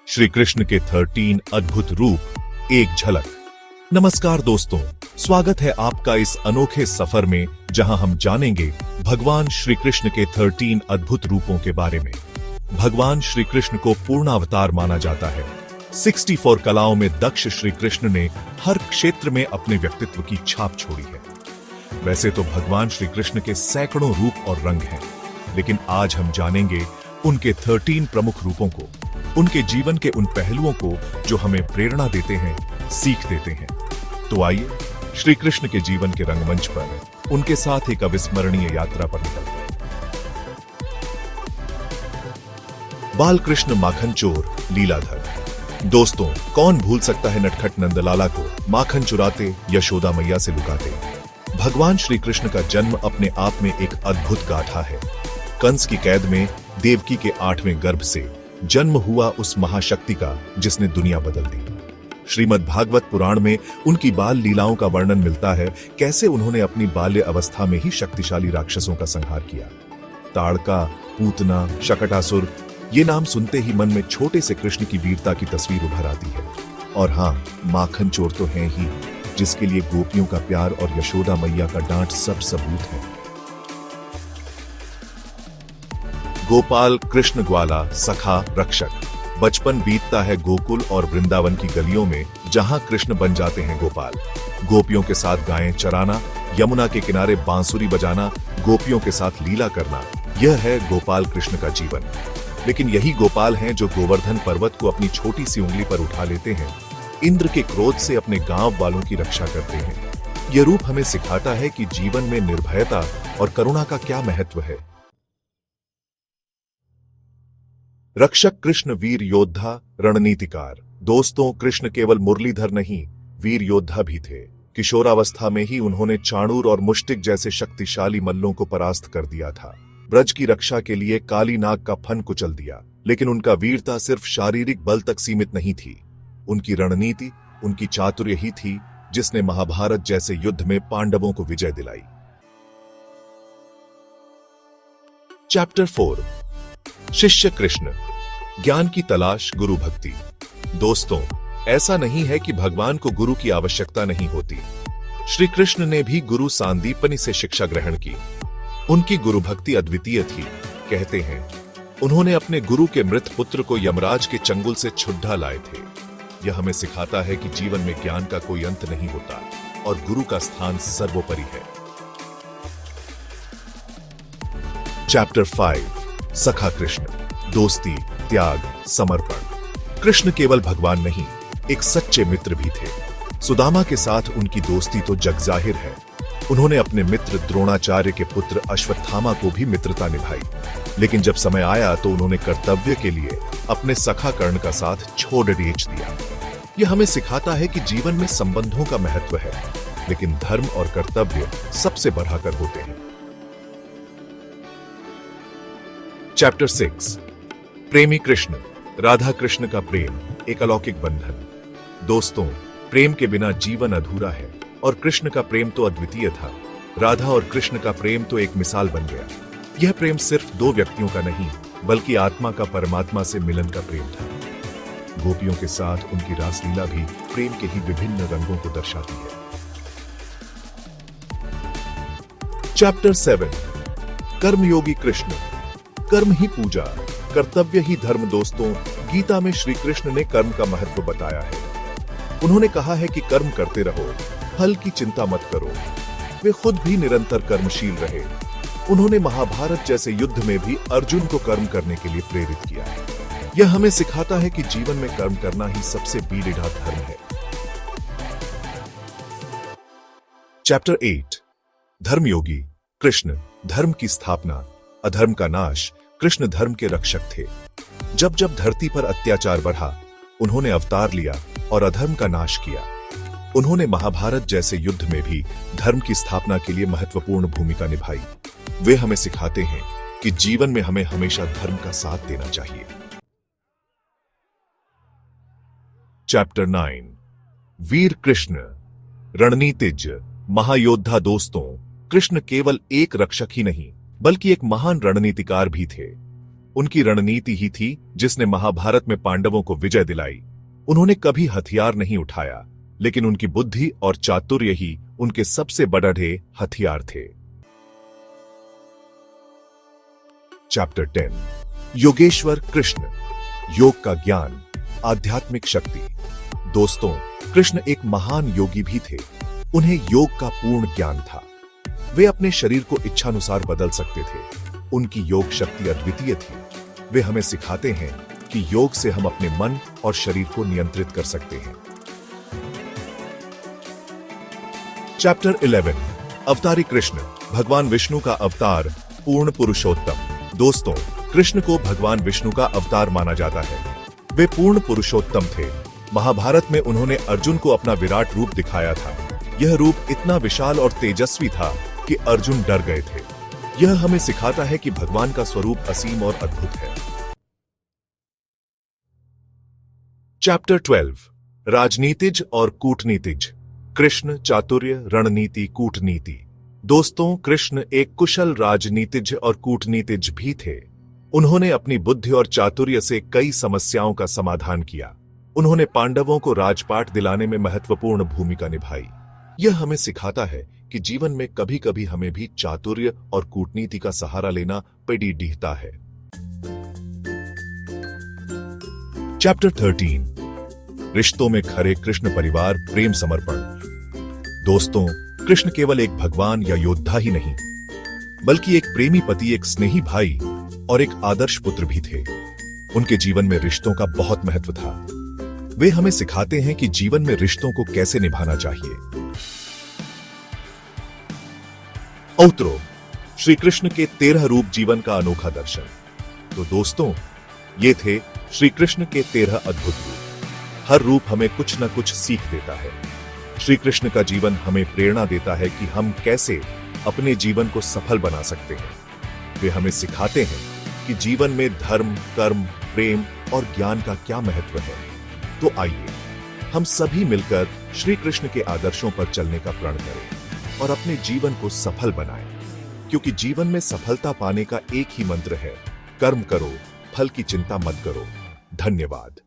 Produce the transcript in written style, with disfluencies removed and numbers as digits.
श्री कृष्ण के 13 अद्भुत रूप, एक झलक। नमस्कार दोस्तों, स्वागत है आपका इस अनोखे सफर में जहां हम जानेंगे भगवान श्री कृष्ण के 13 अद्भुत रूपों के बारे में। भगवान श्री कृष्ण को पूर्ण अवतार माना जाता है। 64 कलाओं में दक्ष श्री कृष्ण ने हर क्षेत्र में अपने व्यक्तित्व की छाप छोड़ी है। वैसे तो भगवान श्री कृष्ण के सैकड़ों रूप और रंग हैं, लेकिन आज हम जानेंगे उनके 13 प्रमुख रूपों को, उनके जीवन के उन पहलुओं को जो हमें प्रेरणा देते हैं, सीख देते हैं। तो आइए श्री कृष्ण के जीवन के रंगमंच पर उनके साथ एक अविस्मरणीय यात्रा पर निकलते हैं। बाल कृष्ण माखन चोर लीलाधर। दोस्तों, कौन भूल सकता है नटखट नंदलाला को माखन चुराते यशोदा मैया से लुकाते। भगवान श्री कृष्ण का जन्म अपने आप में एक अद्भुत गाथा है। कंस की कैद में देवकी के 8वें गर्भ से जन्म हुआ उस महाशक्ति का जिसने दुनिया बदल दी। श्रीमद् भागवत पुराण में उनकी बाल लीलाओं का वर्णन मिलता है, कैसे उन्होंने अपनी बाल्य अवस्था में ही शक्तिशाली राक्षसों का संहार किया। ताड़का, पूतना, शकटासुर, ये नाम सुनते ही मन में छोटे से कृष्ण की वीरता की तस्वीर उभर आती है। और हाँ, माखन चोर तो हैं ही, जिसके लिए गोपियों का प्यार और यशोदा मैया का डांट सब सबूत है। गोपाल कृष्ण ग्वाला, सखा, रक्षक। बचपन बीतता है गोकुल और वृंदावन की गलियों में, जहां कृष्ण बन जाते हैं गोपाल। गोपियों के साथ गायें चराना, यमुना के किनारे बांसुरी बजाना, गोपियों के साथ लीला करना, यह है गोपाल कृष्ण का जीवन। लेकिन यही गोपाल हैं जो गोवर्धन पर्वत को अपनी छोटी सी उंगली पर उठा लेते हैं, इंद्र के क्रोध से अपने गांव वालों की रक्षा करते हैं। यह रूप हमें सिखाता है कि जीवन में निर्भयता और करुणा का क्या महत्व है। रक्षक कृष्ण वीर योद्धा, रणनीतिकार। दोस्तों, कृष्ण केवल मुरलीधर नहीं, वीर योद्धा भी थे। किशोरावस्था में ही उन्होंने चाणूर और मुष्टिक जैसे शक्तिशाली मल्लों को परास्त कर दिया था। ब्रज की रक्षा के लिए काली नाग का फन कुचल दिया। लेकिन उनका वीरता सिर्फ शारीरिक बल तक सीमित नहीं थी। उनकी रणनीति, उनकी चातुर्य ही थी जिसने महाभारत जैसे युद्ध में पांडवों को विजय दिलाई। चैप्टर 4, शिष्य कृष्ण, ज्ञान की तलाश, गुरु भक्ति। दोस्तों, ऐसा नहीं है कि भगवान को गुरु की आवश्यकता नहीं होती। श्री कृष्ण ने भी गुरु सांदीपनि से शिक्षा ग्रहण की। उनकी गुरु भक्ति अद्वितीय थी। कहते हैं, उन्होंने अपने गुरु के मृत पुत्र को यमराज के चंगुल से छुड़ा लाए थे। यह हमें सिखाता है कि जीवन में ज्ञान का कोई अंत नहीं होता और गुरु का स्थान सर्वोपरि है। चैप्टर 5, सखा कृष्ण, दोस्ती, त्याग, समर्पण। कृष्ण केवल भगवान नहीं, एक सच्चे मित्र भी थे। सुदामा के साथ उनकी दोस्ती तो जगजाहिर है। उन्होंने अपने मित्र द्रोणाचार्य के पुत्र अश्वत्थामा को भी मित्रता निभाई। लेकिन जब समय आया तो उन्होंने कर्तव्य के लिए अपने सखा कर्ण का साथ छोड़ बेच दिया। यह हमें सिखाता है कि जीवन में संबंधों का महत्व है, लेकिन धर्म और कर्तव्य सबसे बढ़ाकर होते हैं। चैप्टर 6, प्रेमी कृष्ण, राधा कृष्ण का प्रेम, एक अलौकिक बंधन। दोस्तों, प्रेम के बिना जीवन अधूरा है और कृष्ण का प्रेम तो अद्वितीय था। राधा और कृष्ण का प्रेम तो एक मिसाल बन गया। यह प्रेम सिर्फ दो व्यक्तियों का नहीं, बल्कि आत्मा का परमात्मा से मिलन का प्रेम था। गोपियों के साथ उनकी रासलीला भी प्रेम के ही विभिन्न रंगों को दर्शाती है। चैप्टर 7, कर्मयोगी कृष्ण, कर्म ही पूजा, कर्तव्य ही धर्म। दोस्तों, गीता में श्री कृष्ण ने कर्म का महत्व बताया है। उन्होंने कहा है कि कर्म करते रहो, फल की चिंता मत करो। वे खुद भी निरंतर कर्मशील रहे। उन्होंने महाभारत जैसे युद्ध में भी अर्जुन को कर्म करने के लिए प्रेरित किया। यह हमें सिखाता है कि जीवन में कर्म करना ही सबसे बीड़ीढ़ा धर्म है। चैप्टर 8, धर्मयोगी कृष्ण, धर्म की स्थापना, अधर्म का नाश। कृष्ण धर्म के रक्षक थे। जब जब धरती पर अत्याचार बढ़ा, उन्होंने अवतार लिया और अधर्म का नाश किया। उन्होंने महाभारत जैसे युद्ध में भी धर्म की स्थापना के लिए महत्वपूर्ण भूमिका निभाई। वे हमें सिखाते हैं कि जीवन में हमें हमेशा धर्म का साथ देना चाहिए। चैप्टर 9, वीर कृष्ण, रणनीतिज्ञ, महायोद्धा। दोस्तों, कृष्ण केवल एक रक्षक ही नहीं, बल्कि एक महान रणनीतिकार भी थे। उनकी रणनीति ही थी जिसने महाभारत में पांडवों को विजय दिलाई। उन्होंने कभी हथियार नहीं उठाया, लेकिन उनकी बुद्धि और चातुर्य ही उनके सबसे बड़े हथियार थे। चैप्टर 10 योगेश्वर कृष्ण, योग का ज्ञान, आध्यात्मिक शक्ति। दोस्तों, कृष्ण एक महान योगी भी थे। उन्हें योग का पूर्ण ज्ञान था। वे अपने शरीर को इच्छानुसार बदल सकते थे। उनकी योग शक्ति अद्वितीय थी। वे हमें सिखाते हैं कि योग से हम अपने मन और शरीर को नियंत्रित कर सकते हैं। चैप्टर 11 अवतारी कृष्ण, भगवान विष्णु का अवतार, पूर्ण पुरुषोत्तम। दोस्तों, कृष्ण को भगवान विष्णु का अवतार माना जाता है। वे पूर्ण पुरुषोत्तम थे। महाभारत में उन्होंने अर्जुन को अपना विराट रूप दिखाया था। यह रूप इतना विशाल और तेजस्वी था कि अर्जुन डर गए थे। यह हमें सिखाता है कि भगवान का स्वरूप असीम और अद्भुत है। चैप्टर 12 राजनीतिज और कूटनीतिज, कृष्ण, चातुर्य, रणनीति, कूटनीति। दोस्तों, कृष्ण एक कुशल राजनीतिज और कूटनीतिज भी थे। उन्होंने अपनी बुद्धि और चातुर्य से कई समस्याओं का समाधान किया। उन्होंने पांडवों को राजपाट दिलाने में महत्वपूर्ण भूमिका निभाई। यह हमें सिखाता है कि जीवन में कभी कभी हमें भी चातुर्य और कूटनीति का सहारा लेना पड़ता है। चैप्टर 13 रिश्तों में खरे कृष्ण परिवार, प्रेम, समर्पण। दोस्तों, कृष्ण केवल एक भगवान या योद्धा ही नहीं, बल्कि एक प्रेमी पति, एक स्नेही भाई और एक आदर्श पुत्र भी थे। उनके जीवन में रिश्तों का बहुत महत्व था। वे हमें सिखाते हैं कि जीवन में रिश्तों को कैसे निभाना चाहिए। अवतरो, श्री कृष्ण के 13 रूप, जीवन का अनोखा दर्शन। तो दोस्तों, ये थे श्री कृष्ण के 13 अद्भुत रूप। हर रूप हमें कुछ न कुछ सीख देता है। श्री कृष्ण का जीवन हमें प्रेरणा देता है कि हम कैसे अपने जीवन को सफल बना सकते हैं। वे हमें सिखाते हैं कि जीवन में धर्म, कर्म, प्रेम और ज्ञान का क्या महत्व है। तो आइए हम सभी मिलकर श्री कृष्ण के आदर्शों पर चलने का प्रण करें और अपने जीवन को सफल बनाएं, क्योंकि जीवन में सफलता पाने का एक ही मंत्र है, कर्म करो, फल की चिंता मत करो। धन्यवाद।